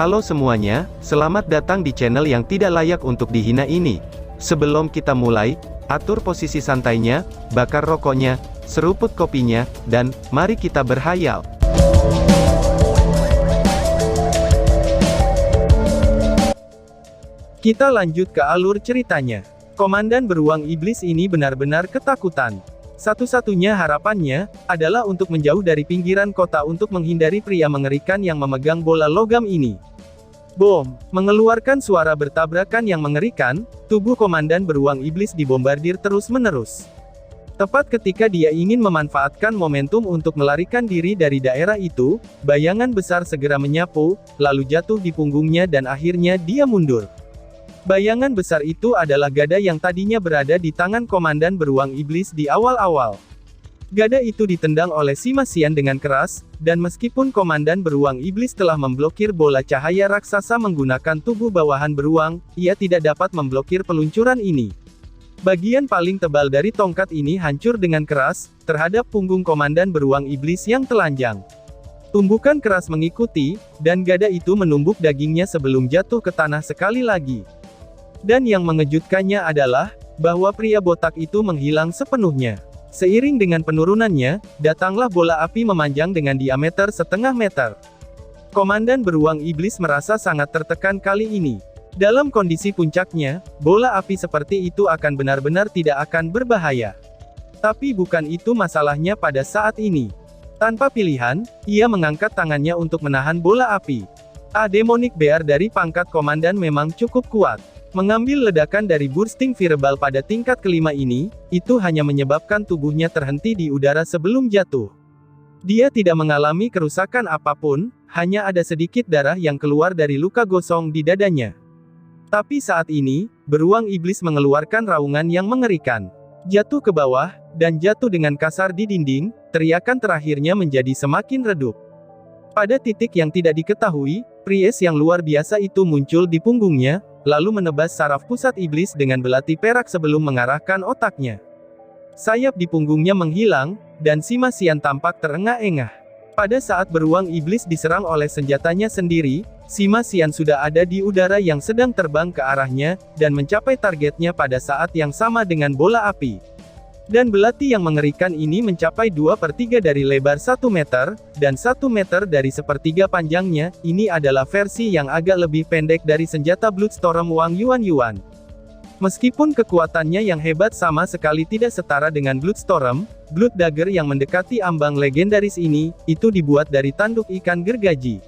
Halo semuanya, selamat datang di channel yang tidak layak untuk dihina ini. Sebelum kita mulai, atur posisi santainya, bakar rokoknya, seruput kopinya, dan mari kita berhayal. Kita lanjut ke alur ceritanya. Komandan beruang iblis ini benar-benar ketakutan. Satu-satunya harapannya adalah untuk menjauh dari pinggiran kota untuk menghindari pria mengerikan yang memegang bola logam ini. Bom! Mengeluarkan suara bertabrakan yang mengerikan, tubuh komandan beruang iblis dibombardir terus-menerus. Tepat ketika dia ingin memanfaatkan momentum untuk melarikan diri dari daerah itu, bayangan besar segera menyapu, lalu jatuh di punggungnya dan akhirnya dia mundur. Bayangan besar itu adalah gada yang tadinya berada di tangan komandan beruang iblis di awal-awal. Gada itu ditendang oleh Simasian dengan keras, dan meskipun komandan beruang iblis telah memblokir bola cahaya raksasa menggunakan tubuh bawahan beruang, ia tidak dapat memblokir peluncuran ini. Bagian paling tebal dari tongkat ini hancur dengan keras, terhadap punggung komandan beruang iblis yang telanjang. Tumbukan keras mengikuti, dan gada itu menumbuk dagingnya sebelum jatuh ke tanah sekali lagi. Dan yang mengejutkannya adalah, bahwa pria botak itu menghilang sepenuhnya. Seiring dengan penurunannya, datanglah bola api memanjang dengan diameter setengah meter. Komandan beruang iblis merasa sangat tertekan kali ini. Dalam kondisi puncaknya, bola api seperti itu akan benar-benar tidak akan berbahaya. Tapi bukan itu masalahnya pada saat ini. Tanpa pilihan, ia mengangkat tangannya untuk menahan bola api. Demonic Bear dari pangkat komandan memang cukup kuat. Mengambil ledakan dari bursting fireball pada tingkat kelima ini, itu hanya menyebabkan tubuhnya terhenti di udara sebelum jatuh. Dia tidak mengalami kerusakan apapun, hanya ada sedikit darah yang keluar dari luka gosong di dadanya. Tapi saat ini, beruang iblis mengeluarkan raungan yang mengerikan. Jatuh ke bawah, dan jatuh dengan kasar di dinding, teriakan terakhirnya menjadi semakin redup. Pada titik yang tidak diketahui, Pries yang luar biasa itu muncul di punggungnya, lalu menebas saraf pusat iblis dengan belati perak sebelum mengarahkan otaknya. Sayap di punggungnya menghilang, dan Simasian tampak terengah-engah. Pada saat beruang iblis diserang oleh senjatanya sendiri, Simasian sudah ada di udara yang sedang terbang ke arahnya, dan mencapai targetnya pada saat yang sama dengan bola api. Dan belati yang mengerikan ini mencapai 2/3 dari lebar 1 meter, dan 1 meter dari sepertiga panjangnya. Ini adalah versi yang agak lebih pendek dari senjata Bloodstorm Wang Yuan. Meskipun kekuatannya yang hebat sama sekali tidak setara dengan Bloodstorm, Blood Dagger yang mendekati ambang legendaris ini, itu dibuat dari tanduk ikan gergaji.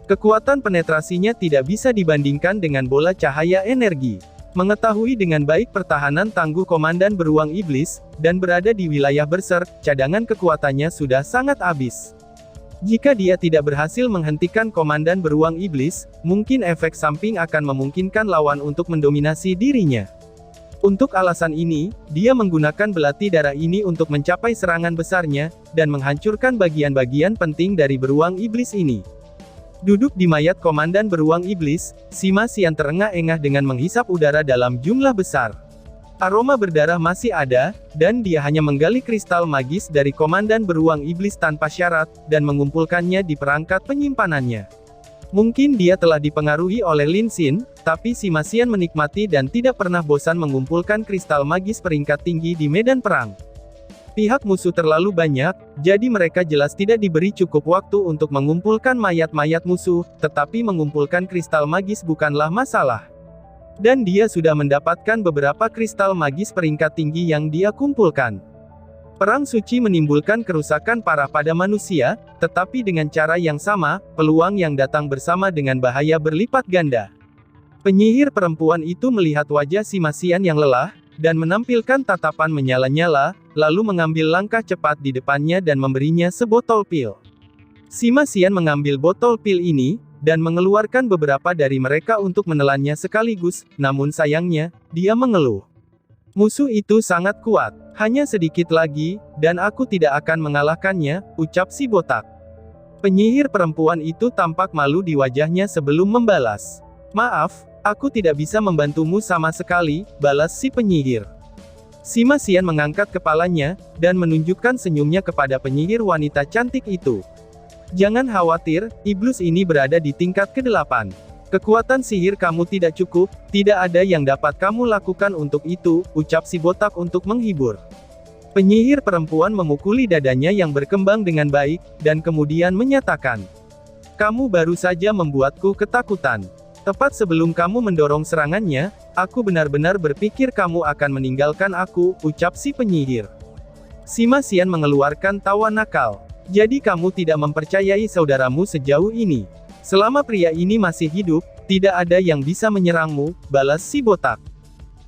Kekuatan penetrasinya tidak bisa dibandingkan dengan bola cahaya energi. Mengetahui dengan baik pertahanan tangguh komandan beruang iblis, dan berada di wilayah berserk, cadangan kekuatannya sudah sangat habis. Jika dia tidak berhasil menghentikan komandan beruang iblis, mungkin efek samping akan memungkinkan lawan untuk mendominasi dirinya. Untuk alasan ini, dia menggunakan belati darah ini untuk mencapai serangan besarnya, dan menghancurkan bagian-bagian penting dari beruang iblis ini. Duduk di mayat komandan beruang iblis, Simasian terengah-engah dengan menghisap udara dalam jumlah besar. Aroma berdarah masih ada, dan dia hanya menggali kristal magis dari komandan beruang iblis tanpa syarat, dan mengumpulkannya di perangkat penyimpanannya. Mungkin dia telah dipengaruhi oleh Lin Xin, tapi Simasian menikmati dan tidak pernah bosan mengumpulkan kristal magis peringkat tinggi di medan perang. Pihak musuh terlalu banyak, jadi mereka jelas tidak diberi cukup waktu untuk mengumpulkan mayat-mayat musuh, tetapi mengumpulkan kristal magis bukanlah masalah. Dan dia sudah mendapatkan beberapa kristal magis peringkat tinggi yang dia kumpulkan. Perang suci menimbulkan kerusakan parah pada manusia, tetapi dengan cara yang sama, peluang yang datang bersama dengan bahaya berlipat ganda. Penyihir perempuan itu melihat wajah Simasian yang lelah, dan menampilkan tatapan menyala-nyala, lalu mengambil langkah cepat di depannya dan memberinya sebotol pil. Simasian mengambil botol pil ini, dan mengeluarkan beberapa dari mereka untuk menelannya sekaligus, namun sayangnya, dia mengeluh. Musuh itu sangat kuat, hanya sedikit lagi, dan aku tidak akan mengalahkannya, ucap si botak. Penyihir perempuan itu tampak malu di wajahnya sebelum membalas. Maaf, aku tidak bisa membantumu sama sekali, balas si penyihir. Simasian mengangkat kepalanya, dan menunjukkan senyumnya kepada penyihir wanita cantik itu. Jangan khawatir, iblis ini berada di tingkat ke-8. Kekuatan sihir kamu tidak cukup, tidak ada yang dapat kamu lakukan untuk itu, ucap si botak untuk menghibur. Penyihir perempuan memukuli dadanya yang berkembang dengan baik, dan kemudian menyatakan, "Kamu baru saja membuatku ketakutan. Tepat sebelum kamu mendorong serangannya, aku benar-benar berpikir kamu akan meninggalkan aku," ucap si penyihir. Sima Xian mengeluarkan tawa nakal. "Jadi kamu tidak mempercayai saudaramu sejauh ini? Selama pria ini masih hidup, tidak ada yang bisa menyerangmu," balas si botak.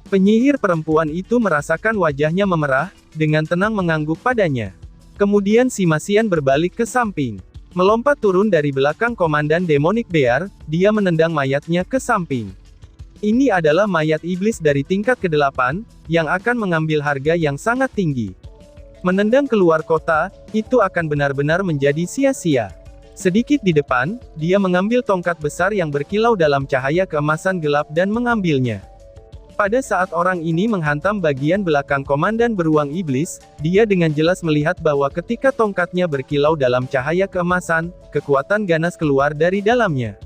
Penyihir perempuan itu merasakan wajahnya memerah, dengan tenang mengangguk padanya. Kemudian Sima Xian berbalik ke samping. Melompat turun dari belakang Komandan Demonic Bear, dia menendang mayatnya ke samping. Ini adalah mayat iblis dari tingkat ke-8, yang akan mengambil harga yang sangat tinggi. Menendang keluar kota, itu akan benar-benar menjadi sia-sia. Sedikit di depan, dia mengambil tongkat besar yang berkilau dalam cahaya keemasan gelap dan mengambilnya. Pada saat orang ini menghantam bagian belakang Komandan Beruang Iblis, dia dengan jelas melihat bahwa ketika tongkatnya berkilau dalam cahaya keemasan, kekuatan ganas keluar dari dalamnya.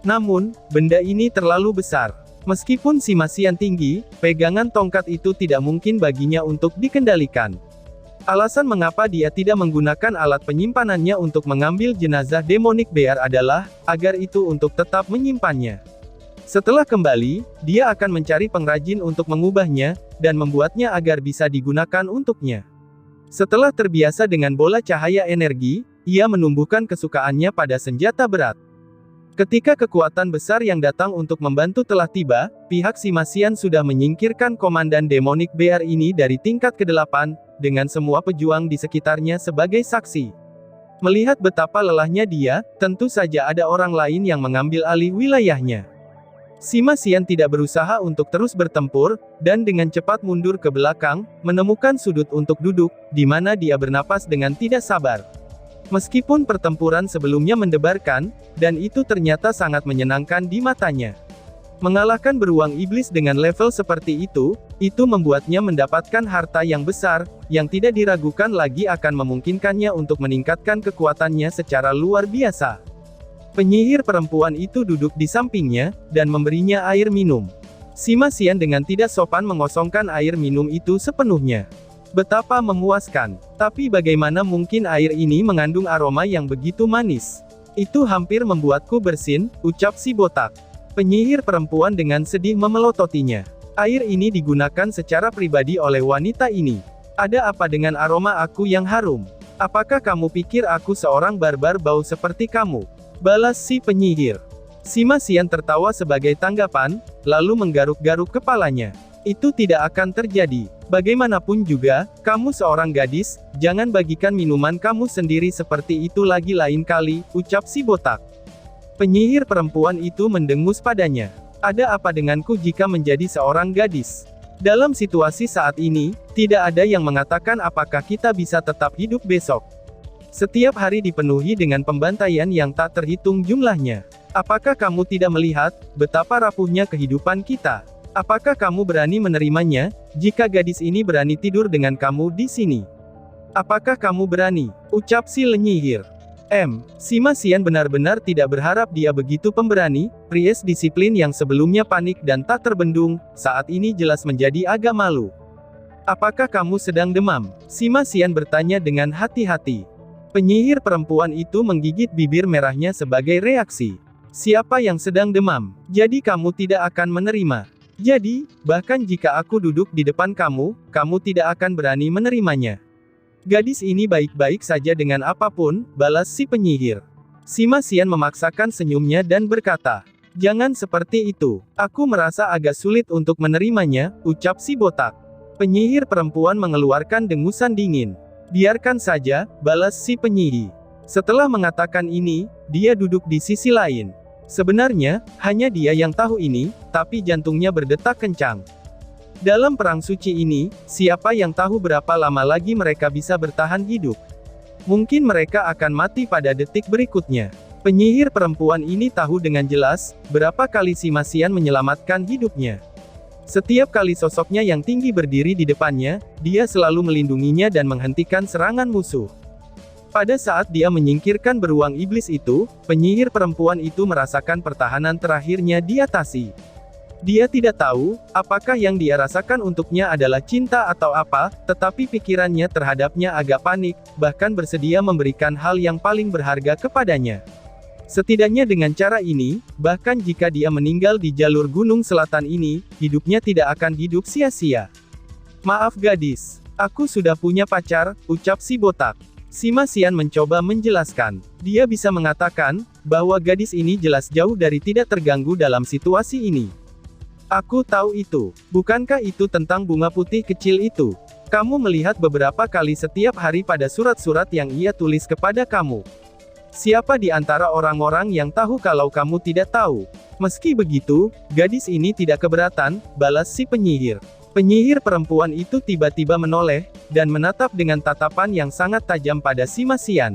Namun, benda ini terlalu besar. Meskipun Sima Xian tinggi, pegangan tongkat itu tidak mungkin baginya untuk dikendalikan. Alasan mengapa dia tidak menggunakan alat penyimpanannya untuk mengambil jenazah Demonic Bear adalah, agar itu untuk tetap menyimpannya. Setelah kembali, dia akan mencari pengrajin untuk mengubahnya, dan membuatnya agar bisa digunakan untuknya. Setelah terbiasa dengan bola cahaya energi, ia menumbuhkan kesukaannya pada senjata berat. Ketika kekuatan besar yang datang untuk membantu telah tiba, pihak Sima Xian sudah menyingkirkan Komandan Demonic Bear ini dari tingkat ke-8, dengan semua pejuang di sekitarnya sebagai saksi. Melihat betapa lelahnya dia, tentu saja ada orang lain yang mengambil alih wilayahnya. Sima Xian tidak berusaha untuk terus bertempur, dan dengan cepat mundur ke belakang, menemukan sudut untuk duduk, di mana dia bernapas dengan tidak sabar. Meskipun pertempuran sebelumnya mendebarkan, dan itu ternyata sangat menyenangkan di matanya. Mengalahkan beruang iblis dengan level seperti itu membuatnya mendapatkan harta yang besar, yang tidak diragukan lagi akan memungkinkannya untuk meningkatkan kekuatannya secara luar biasa. Penyihir perempuan itu duduk di sampingnya, dan memberinya air minum. Sima Xian dengan tidak sopan mengosongkan air minum itu sepenuhnya. Betapa memuaskan. Tapi bagaimana mungkin air ini mengandung aroma yang begitu manis? Itu hampir membuatku bersin, ucap si botak. Penyihir perempuan dengan sedih memelototinya. Air ini digunakan secara pribadi oleh wanita ini. Ada apa dengan aroma aku yang harum? Apakah kamu pikir aku seorang barbar bau seperti kamu? Balas si penyihir. Sima Xian tertawa sebagai tanggapan, lalu menggaruk-garuk kepalanya. Itu tidak akan terjadi. Bagaimanapun juga, kamu seorang gadis, jangan bagikan minuman kamu sendiri seperti itu lagi lain kali, ucap si botak. Penyihir perempuan itu mendengus padanya. Ada apa denganku jika menjadi seorang gadis? Dalam situasi saat ini, tidak ada yang mengatakan apakah kita bisa tetap hidup besok. Setiap hari dipenuhi dengan pembantaian yang tak terhitung jumlahnya. Apakah kamu tidak melihat betapa rapuhnya kehidupan kita? Apakah kamu berani menerimanya, jika gadis ini berani tidur dengan kamu di sini? Apakah kamu berani? Ucap si lenyihir. Sima Xian benar-benar tidak berharap dia begitu pemberani, pria disiplin yang sebelumnya panik dan tak terbendung, saat ini jelas menjadi agak malu. Apakah kamu sedang demam? Sima Xian bertanya dengan hati-hati. Penyihir perempuan itu menggigit bibir merahnya sebagai reaksi. Siapa yang sedang demam? Jadi kamu tidak akan menerima. Jadi, bahkan jika aku duduk di depan kamu, kamu tidak akan berani menerimanya. Gadis ini baik-baik saja dengan apapun, balas si penyihir. Sima Xian memaksakan senyumnya dan berkata, "Jangan seperti itu. Aku merasa agak sulit untuk menerimanya," ucap si botak. Penyihir perempuan mengeluarkan dengusan dingin. "Biarkan saja," balas si penyihir. Setelah mengatakan ini, dia duduk di sisi lain. Sebenarnya, hanya dia yang tahu ini, tapi jantungnya berdetak kencang. Dalam perang suci ini, siapa yang tahu berapa lama lagi mereka bisa bertahan hidup? Mungkin mereka akan mati pada detik berikutnya. Penyihir perempuan ini tahu dengan jelas, berapa kali Sima Xian menyelamatkan hidupnya. Setiap kali sosoknya yang tinggi berdiri di depannya, dia selalu melindunginya dan menghentikan serangan musuh. Pada saat dia menyingkirkan beruang iblis itu, penyihir perempuan itu merasakan pertahanan terakhirnya diatasi. Dia tidak tahu, apakah yang dia rasakan untuknya adalah cinta atau apa, tetapi pikirannya terhadapnya agak panik, bahkan bersedia memberikan hal yang paling berharga kepadanya. Setidaknya dengan cara ini, bahkan jika dia meninggal di jalur gunung selatan ini, hidupnya tidak akan hidup sia-sia. Maaf gadis, aku sudah punya pacar, ucap si botak. Sima Xian mencoba menjelaskan. Dia bisa mengatakan, bahwa gadis ini jelas jauh dari tidak terganggu dalam situasi ini. Aku tahu itu. Bukankah itu tentang bunga putih kecil itu? Kamu melihat beberapa kali setiap hari pada surat-surat yang ia tulis kepada kamu. Siapa di antara orang-orang yang tahu kalau kamu tidak tahu? Meski begitu, gadis ini tidak keberatan, balas si penyihir. Penyihir perempuan itu tiba-tiba menoleh, dan menatap dengan tatapan yang sangat tajam pada Sima Xian.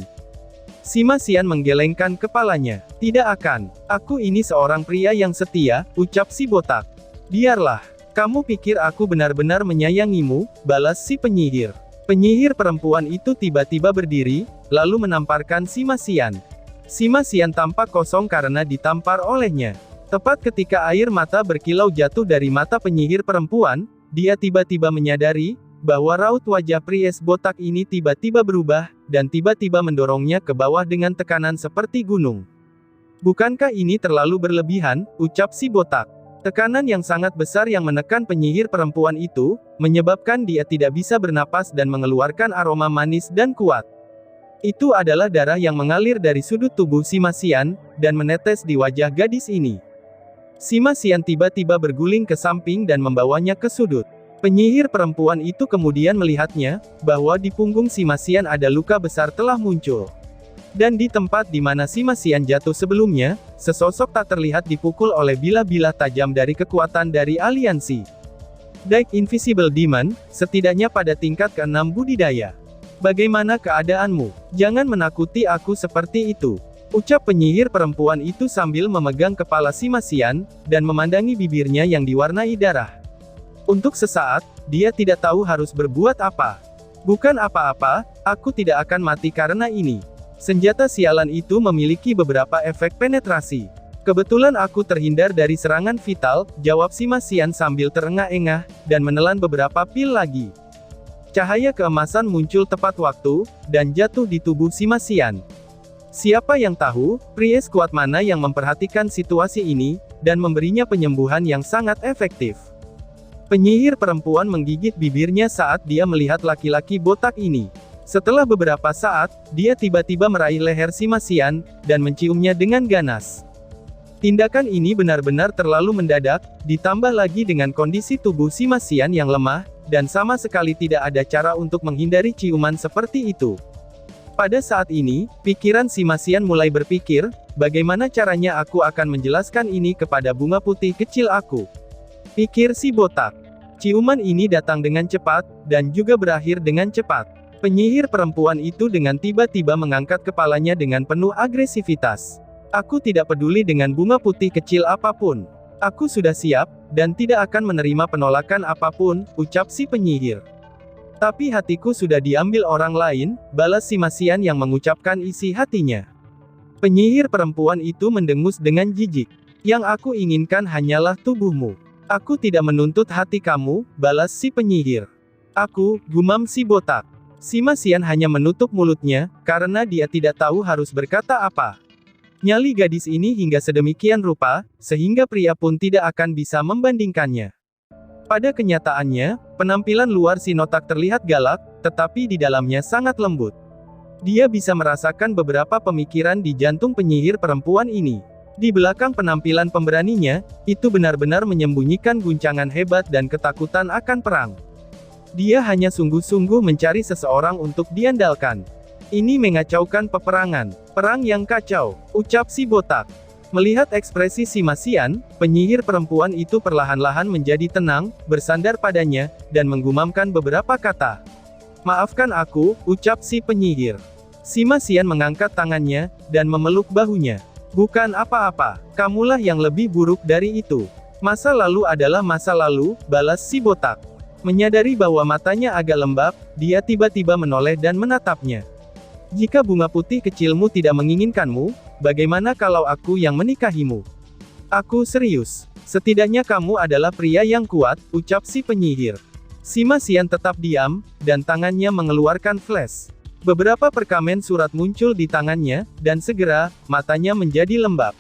Sima Xian menggelengkan kepalanya. Tidak akan. Aku ini seorang pria yang setia, ucap si botak. Biarlah. Kamu pikir aku benar-benar menyayangimu, balas si penyihir. Penyihir perempuan itu tiba-tiba berdiri, lalu menamparkan Sima Xian. Sima Xian tampak kosong karena ditampar olehnya. Tepat ketika air mata berkilau jatuh dari mata penyihir perempuan, dia tiba-tiba menyadari, bahwa raut wajah pries botak ini tiba-tiba berubah, dan tiba-tiba mendorongnya ke bawah dengan tekanan seperti gunung. Bukankah ini terlalu berlebihan, ucap si botak. Tekanan yang sangat besar yang menekan penyihir perempuan itu, menyebabkan dia tidak bisa bernapas dan mengeluarkan aroma manis dan kuat. Itu adalah darah yang mengalir dari sudut tubuh Sima Xian, dan menetes di wajah gadis ini. Sima Xian tiba-tiba berguling ke samping dan membawanya ke sudut. Penyihir perempuan itu kemudian melihatnya, bahwa di punggung Sima Xian ada luka besar telah muncul. Dan di tempat di mana Sima Xian jatuh sebelumnya, sesosok tak terlihat dipukul oleh bilah-bilah tajam dari kekuatan dari aliansi Dark Invisible Demon, setidaknya pada tingkat ke-6 budidaya. Bagaimana keadaanmu? Jangan menakuti aku seperti itu, ucap penyihir perempuan itu sambil memegang kepala Sima Xian, dan memandangi bibirnya yang diwarnai darah. Untuk sesaat, dia tidak tahu harus berbuat apa. Bukan apa-apa, aku tidak akan mati karena ini. Senjata sialan itu memiliki beberapa efek penetrasi. Kebetulan aku terhindar dari serangan vital, jawab Sima Xian sambil terengah-engah, dan menelan beberapa pil lagi. Cahaya keemasan muncul tepat waktu, dan jatuh di tubuh Sima Xian. Siapa yang tahu, pries kuat mana yang memperhatikan situasi ini, dan memberinya penyembuhan yang sangat efektif. Penyihir perempuan menggigit bibirnya saat dia melihat laki-laki botak ini. Setelah beberapa saat, dia tiba-tiba meraih leher Sima Xian, dan menciumnya dengan ganas. Tindakan ini benar-benar terlalu mendadak, ditambah lagi dengan kondisi tubuh Sima Xian yang lemah, dan sama sekali tidak ada cara untuk menghindari ciuman seperti itu. Pada saat ini, pikiran Sima Xian mulai berpikir, bagaimana caranya aku akan menjelaskan ini kepada bunga putih kecil aku. Pikir si botak. Ciuman ini datang dengan cepat, dan juga berakhir dengan cepat. Penyihir perempuan itu dengan tiba-tiba mengangkat kepalanya dengan penuh agresivitas. Aku tidak peduli dengan bunga putih kecil apapun. Aku sudah siap, dan tidak akan menerima penolakan apapun, ucap si penyihir. Tapi hatiku sudah diambil orang lain, balas Sima Xian yang mengucapkan isi hatinya. Penyihir perempuan itu mendengus dengan jijik. Yang aku inginkan hanyalah tubuhmu. Aku tidak menuntut hati kamu, balas si penyihir. Aku, gumam si botak. Sima Xian hanya menutup mulutnya, karena dia tidak tahu harus berkata apa. Nyali gadis ini hingga sedemikian rupa, sehingga pria pun tidak akan bisa membandingkannya. Pada kenyataannya, penampilan luar si Notak terlihat galak, tetapi di dalamnya sangat lembut. Dia bisa merasakan beberapa pemikiran di jantung penyihir perempuan ini. Di belakang penampilan pemberaninya, itu benar-benar menyembunyikan guncangan hebat dan ketakutan akan perang. Dia hanya sungguh-sungguh mencari seseorang untuk diandalkan. Ini mengacaukan peperangan. Perang yang kacau, ucap si botak. Melihat ekspresi Sima Xian, penyihir perempuan itu perlahan-lahan menjadi tenang, bersandar padanya, dan menggumamkan beberapa kata. Maafkan aku, ucap si penyihir. Sima Xian mengangkat tangannya, dan memeluk bahunya. Bukan apa-apa, kamulah yang lebih buruk dari itu. Masa lalu adalah masa lalu, balas si botak. Menyadari bahwa matanya agak lembab, dia tiba-tiba menoleh dan menatapnya. Jika bunga putih kecilmu tidak menginginkanmu, bagaimana kalau aku yang menikahimu? Aku serius. Setidaknya kamu adalah pria yang kuat, ucap si penyihir. Sima Xian tetap diam, dan tangannya mengeluarkan flash. Beberapa perkamen surat muncul di tangannya, dan segera, matanya menjadi lembab.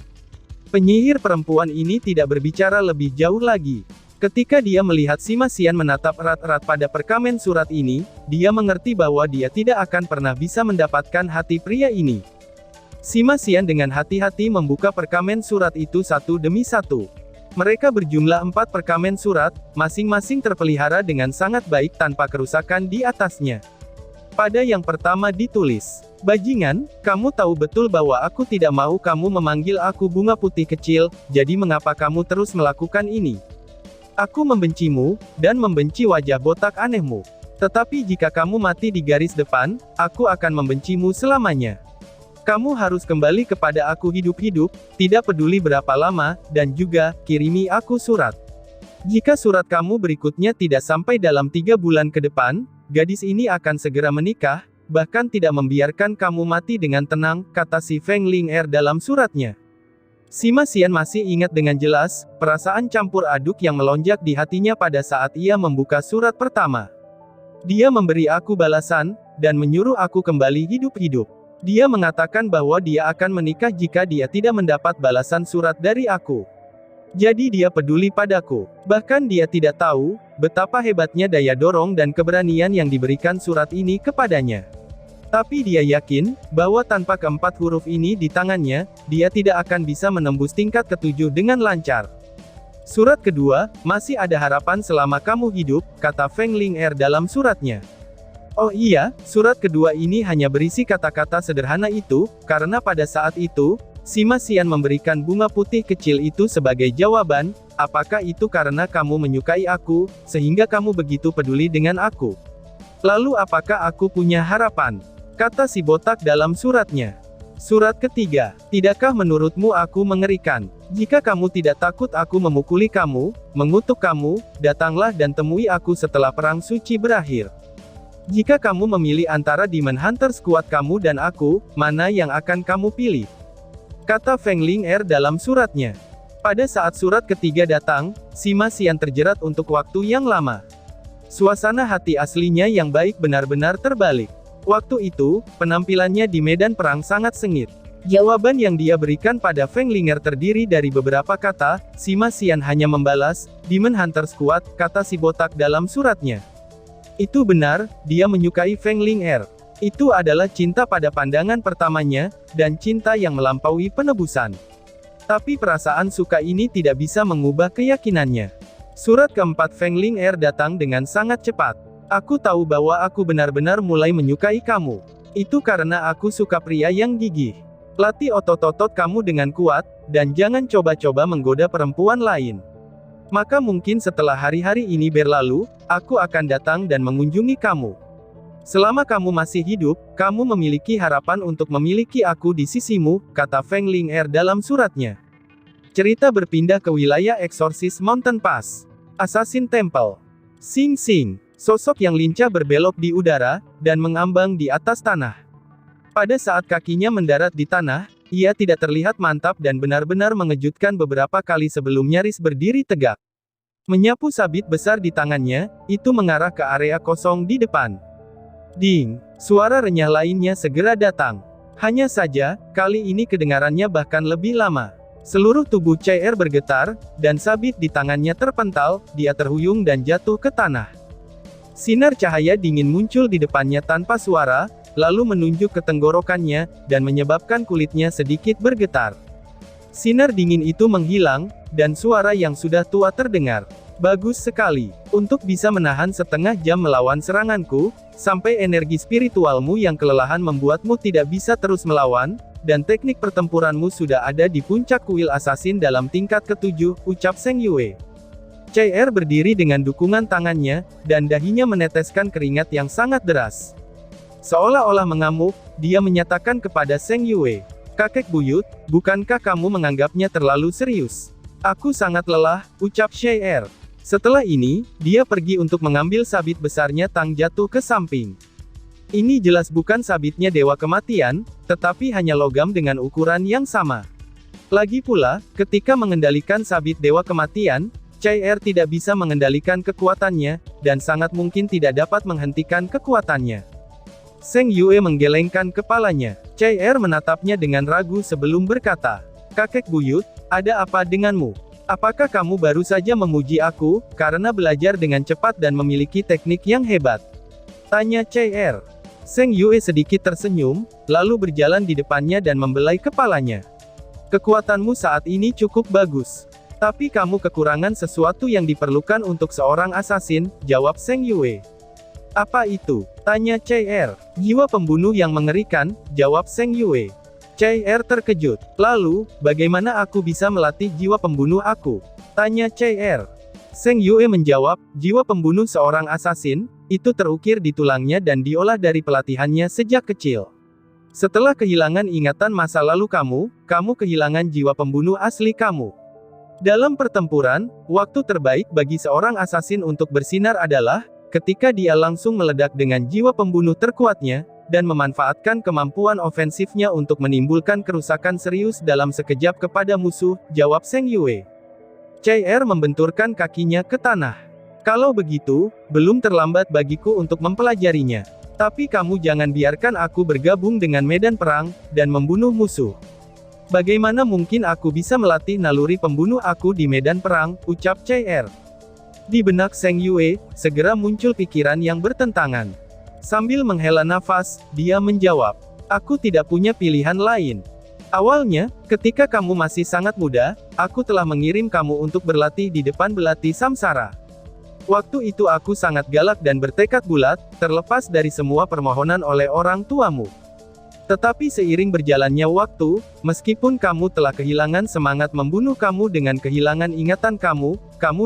Penyihir perempuan ini tidak berbicara lebih jauh lagi. Ketika dia melihat Sima Xian menatap erat-erat pada perkamen surat ini, dia mengerti bahwa dia tidak akan pernah bisa mendapatkan hati pria ini. Sima Xian dengan hati-hati membuka perkamen surat itu satu demi satu. Mereka berjumlah 4 perkamen surat, masing-masing terpelihara dengan sangat baik tanpa kerusakan di atasnya. Pada yang pertama ditulis, "Bajingan, kamu tahu betul bahwa aku tidak mau kamu memanggil aku bunga putih kecil, jadi mengapa kamu terus melakukan ini? Aku membencimu, dan membenci wajah botak anehmu. Tetapi jika kamu mati di garis depan, aku akan membencimu selamanya. Kamu harus kembali kepada aku hidup-hidup, tidak peduli berapa lama, dan juga, kirimi aku surat. Jika surat kamu berikutnya tidak sampai dalam 3 bulan ke depan, gadis ini akan segera menikah, bahkan tidak membiarkan kamu mati dengan tenang," kata si Feng Ling'er dalam suratnya. Sima Xian masih ingat dengan jelas, perasaan campur aduk yang melonjak di hatinya pada saat ia membuka surat pertama. Dia memberi aku balasan, dan menyuruh aku kembali hidup-hidup. Dia mengatakan bahwa dia akan menikah jika dia tidak mendapat balasan surat dari aku. Jadi dia peduli padaku. Bahkan dia tidak tahu, betapa hebatnya daya dorong dan keberanian yang diberikan surat ini kepadanya. Tapi dia yakin, bahwa tanpa keempat huruf ini di tangannya, dia tidak akan bisa menembus tingkat ke-7 dengan lancar. Surat kedua, "Masih ada harapan selama kamu hidup," kata Feng Ling'er dalam suratnya. Oh iya, surat kedua ini hanya berisi kata-kata sederhana itu, karena pada saat itu, Sima Xian memberikan bunga putih kecil itu sebagai jawaban, "Apakah itu karena kamu menyukai aku, sehingga kamu begitu peduli dengan aku? Lalu apakah aku punya harapan?" kata si botak dalam suratnya. Surat ketiga, "Tidakkah menurutmu aku mengerikan? Jika kamu tidak takut aku memukuli kamu, mengutuk kamu, datanglah dan temui aku setelah perang suci berakhir. Jika kamu memilih antara Demon Hunter sekuat kamu dan aku, mana yang akan kamu pilih?" kata Feng Ling'er dalam suratnya. Pada saat surat ketiga datang, Sima Xian terjerat untuk waktu yang lama. Suasana hati aslinya yang baik benar-benar terbalik. Waktu itu, penampilannya di medan perang sangat sengit. Jawaban yang dia berikan pada Feng Ling'er terdiri dari beberapa kata, Sima Xian hanya membalas, "Demon Hunter kuat," kata si botak dalam suratnya. Itu benar, dia menyukai Feng Ling'er. Itu adalah cinta pada pandangan pertamanya, dan cinta yang melampaui penebusan. Tapi perasaan suka ini tidak bisa mengubah keyakinannya. Surat keempat Feng Ling'er datang dengan sangat cepat. "Aku tahu bahwa aku benar-benar mulai menyukai kamu. Itu karena aku suka pria yang gigih. Latih otot-otot kamu dengan kuat, dan jangan coba-coba menggoda perempuan lain. Maka mungkin setelah hari-hari ini berlalu, aku akan datang dan mengunjungi kamu. Selama kamu masih hidup, kamu memiliki harapan untuk memiliki aku di sisimu," kata Feng Ling'er dalam suratnya. Cerita berpindah ke wilayah Exorcist Mountain Pass. Assassin Temple. Sing Sing. Sosok yang lincah berbelok di udara, dan mengambang di atas tanah. Pada saat kakinya mendarat di tanah, ia tidak terlihat mantap dan benar-benar mengejutkan beberapa kali sebelum nyaris berdiri tegak. Menyapu sabit besar di tangannya, itu mengarah ke area kosong di depan. Ding! Suara renyah lainnya segera datang. Hanya saja, kali ini kedengarannya bahkan lebih lama. Seluruh tubuh CR bergetar, dan sabit di tangannya terpental, dia terhuyung dan jatuh ke tanah. Sinar cahaya dingin muncul di depannya tanpa suara, lalu menunjuk ke tenggorokannya, dan menyebabkan kulitnya sedikit bergetar. Sinar dingin itu menghilang, dan suara yang sudah tua terdengar. "Bagus sekali. Untuk bisa menahan setengah jam melawan seranganku, sampai energi spiritualmu yang kelelahan membuatmu tidak bisa terus melawan, dan teknik pertempuranmu sudah ada di puncak kuil assassin dalam tingkat ke-7, ucap Seng Yue. CR berdiri dengan dukungan tangannya, dan dahinya meneteskan keringat yang sangat deras. Seolah-olah mengamuk, dia menyatakan kepada Seng Yue, "Kakek buyut, bukankah kamu menganggapnya terlalu serius?" "Aku sangat lelah," ucap CR. Setelah ini, dia pergi untuk mengambil sabit besarnya Tang jatuh ke samping. Ini jelas bukan sabitnya Dewa Kematian, tetapi hanya logam dengan ukuran yang sama. Lagi pula, ketika mengendalikan sabit Dewa Kematian, Chai tidak bisa mengendalikan kekuatannya, dan sangat mungkin tidak dapat menghentikan kekuatannya. Zheng Yue menggelengkan kepalanya. Chai menatapnya dengan ragu sebelum berkata, "Kakek buyut, ada apa denganmu? Apakah kamu baru saja memuji aku, karena belajar dengan cepat dan memiliki teknik yang hebat?" Tanya Chai. Zheng Yue sedikit tersenyum, lalu berjalan di depannya dan membelai kepalanya. "Kekuatanmu saat ini cukup bagus. Tapi kamu kekurangan sesuatu yang diperlukan untuk seorang asasin," jawab Zheng Yue. "Apa itu?" tanya Chai. "Jiwa pembunuh yang mengerikan," jawab Zheng Yue. Chai terkejut. "Lalu, bagaimana aku bisa melatih jiwa pembunuh aku?" tanya Chai. Zheng Yue menjawab, "Jiwa pembunuh seorang asasin, itu terukir di tulangnya dan diolah dari pelatihannya sejak kecil. Setelah kehilangan ingatan masa lalu kamu kehilangan jiwa pembunuh asli kamu. Dalam pertempuran, waktu terbaik bagi seorang asasin untuk bersinar adalah ketika dia langsung meledak dengan jiwa pembunuh terkuatnya, dan memanfaatkan kemampuan ofensifnya untuk menimbulkan kerusakan serius dalam sekejap kepada musuh," jawab Zheng Yue. Chai membenturkan kakinya ke tanah. "Kalau begitu, belum terlambat bagiku untuk mempelajarinya. Tapi kamu jangan biarkan aku bergabung dengan medan perang, dan membunuh musuh. Bagaimana mungkin aku bisa melatih naluri pembunuh aku di medan perang?" ucap Chai. Di benak Zheng Yue, segera muncul pikiran yang bertentangan. Sambil menghela nafas, dia menjawab, "Aku tidak punya pilihan lain. Awalnya, ketika kamu masih sangat muda, aku telah mengirim kamu untuk berlatih di depan belati samsara. Waktu itu aku sangat galak dan bertekad bulat, terlepas dari semua permohonan oleh orang tuamu. Tetapi seiring berjalannya waktu, meskipun kamu telah kehilangan semangat membunuh kamu dengan kehilangan ingatan kamu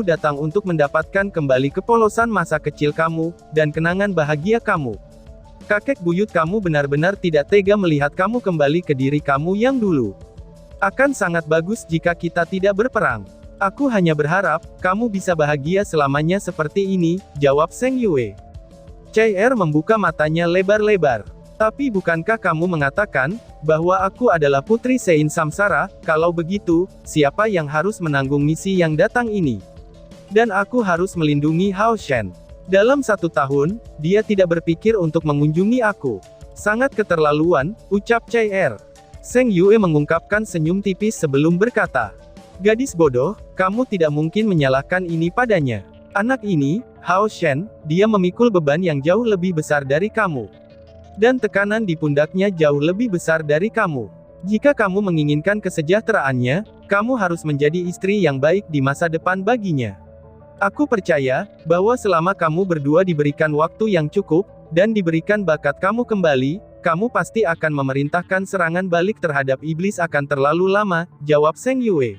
datang untuk mendapatkan kembali kepolosan masa kecil kamu, dan kenangan bahagia kamu. Kakek buyut kamu benar-benar tidak tega melihat kamu kembali ke diri kamu yang dulu. Akan sangat bagus jika kita tidak berperang. Aku hanya berharap, kamu bisa bahagia selamanya seperti ini," jawab Zheng Yue. Chai membuka matanya lebar-lebar. "Tapi bukankah kamu mengatakan, bahwa aku adalah putri Sein Samsara? Kalau begitu, siapa yang harus menanggung misi yang datang ini? Dan aku harus melindungi Hao Shen. Dalam 1 tahun, dia tidak berpikir untuk mengunjungi aku. Sangat keterlaluan," ucap Chai. Zheng Yue mengungkapkan senyum tipis sebelum berkata, "Gadis bodoh, kamu tidak mungkin menyalahkan ini padanya. Anak ini, Hao Shen, dia memikul beban yang jauh lebih besar dari kamu. Dan tekanan di pundaknya jauh lebih besar dari kamu. Jika kamu menginginkan kesejahteraannya, kamu harus menjadi istri yang baik di masa depan baginya. Aku percaya, bahwa selama kamu berdua diberikan waktu yang cukup, dan diberikan bakat kamu kembali, kamu pasti akan memerintahkan serangan balik terhadap iblis akan terlalu lama," jawab Zheng Yue.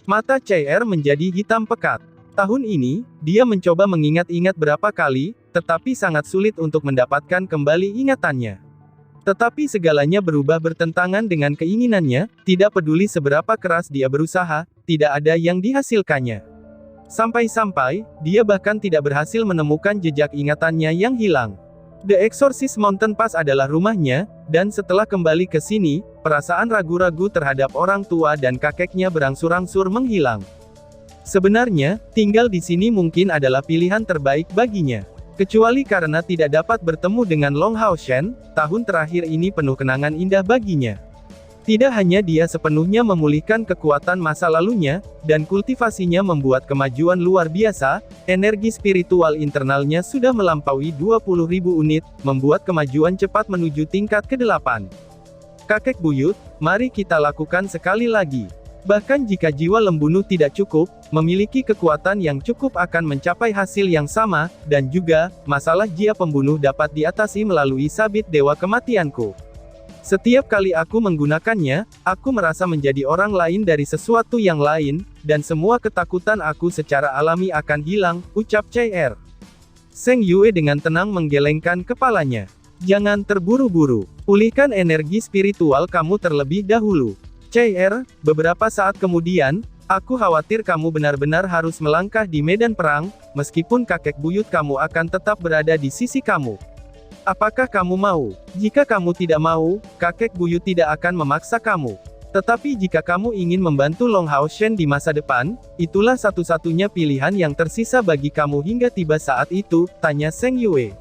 Mata Chai menjadi hitam pekat. Tahun ini, dia mencoba mengingat-ingat berapa kali, tetapi sangat sulit untuk mendapatkan kembali ingatannya. Tetapi segalanya berubah bertentangan dengan keinginannya, tidak peduli seberapa keras dia berusaha, tidak ada yang dihasilkannya. Sampai-sampai, dia bahkan tidak berhasil menemukan jejak ingatannya yang hilang. The Exorcist Mountain Pass adalah rumahnya, dan setelah kembali ke sini, perasaan ragu-ragu terhadap orang tua dan kakeknya berangsur-angsur menghilang. Sebenarnya, tinggal di sini mungkin adalah pilihan terbaik baginya. Kecuali karena tidak dapat bertemu dengan Long Hao Shen, tahun terakhir ini penuh kenangan indah baginya. Tidak hanya dia sepenuhnya memulihkan kekuatan masa lalunya, dan kultivasinya membuat kemajuan luar biasa, energi spiritual internalnya sudah melampaui 20.000 unit, membuat kemajuan cepat menuju tingkat ke-8. "Kakek buyut, mari kita lakukan sekali lagi. Bahkan jika jiwa lembunuh tidak cukup, memiliki kekuatan yang cukup akan mencapai hasil yang sama, dan juga, masalah jiwa pembunuh dapat diatasi melalui sabit Dewa Kematianku. Setiap kali aku menggunakannya, aku merasa menjadi orang lain dari sesuatu yang lain, dan semua ketakutan aku secara alami akan hilang," ucap Chai. Zheng Yue dengan tenang menggelengkan kepalanya. "Jangan terburu-buru. Pulihkan energi spiritual kamu terlebih dahulu. Chai, beberapa saat kemudian, aku khawatir kamu benar-benar harus melangkah di medan perang, meskipun kakek buyut kamu akan tetap berada di sisi kamu. Apakah kamu mau? Jika kamu tidak mau, kakek buyut tidak akan memaksa kamu. Tetapi jika kamu ingin membantu Long Hao Shen di masa depan, itulah satu-satunya pilihan yang tersisa bagi kamu hingga tiba saat itu, tanya Zheng Yue.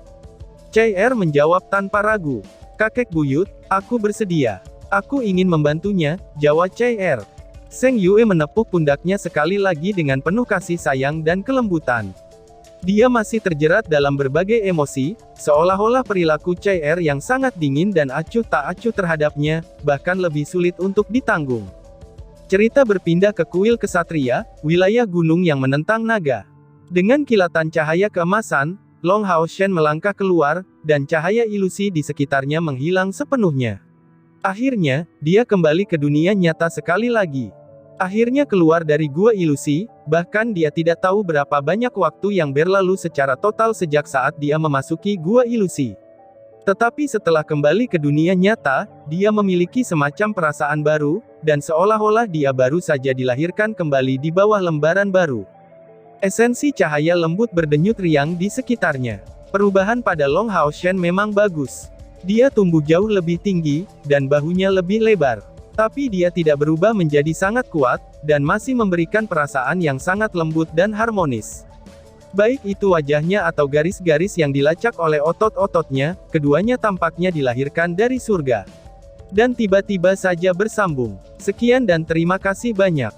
Chai Er menjawab tanpa ragu. Kakek buyut, aku bersedia. Aku ingin membantunya, jawab Chai Er. Zheng Yue menepuk pundaknya sekali lagi dengan penuh kasih sayang dan kelembutan. Dia masih terjerat dalam berbagai emosi, seolah-olah perilaku Chai Er yang sangat dingin dan acuh tak acuh terhadapnya, bahkan lebih sulit untuk ditanggung. Cerita berpindah ke kuil kesatria, wilayah gunung yang menentang naga. Dengan kilatan cahaya keemasan, Long Hao Shen melangkah keluar, dan cahaya ilusi di sekitarnya menghilang sepenuhnya. Akhirnya, dia kembali ke dunia nyata sekali lagi. Akhirnya keluar dari gua ilusi, bahkan dia tidak tahu berapa banyak waktu yang berlalu secara total sejak saat dia memasuki gua ilusi. Tetapi setelah kembali ke dunia nyata, dia memiliki semacam perasaan baru, dan seolah-olah dia baru saja dilahirkan kembali di bawah lembaran baru. Esensi cahaya lembut berdenyut riang di sekitarnya. Perubahan pada Long Hao Shen memang bagus. Dia tumbuh jauh lebih tinggi, dan bahunya lebih lebar. Tapi dia tidak berubah menjadi sangat kuat, dan masih memberikan perasaan yang sangat lembut dan harmonis. Baik itu wajahnya atau garis-garis yang dilacak oleh otot-ototnya, keduanya tampaknya dilahirkan dari surga. Dan tiba-tiba saja bersambung. Sekian dan terima kasih banyak.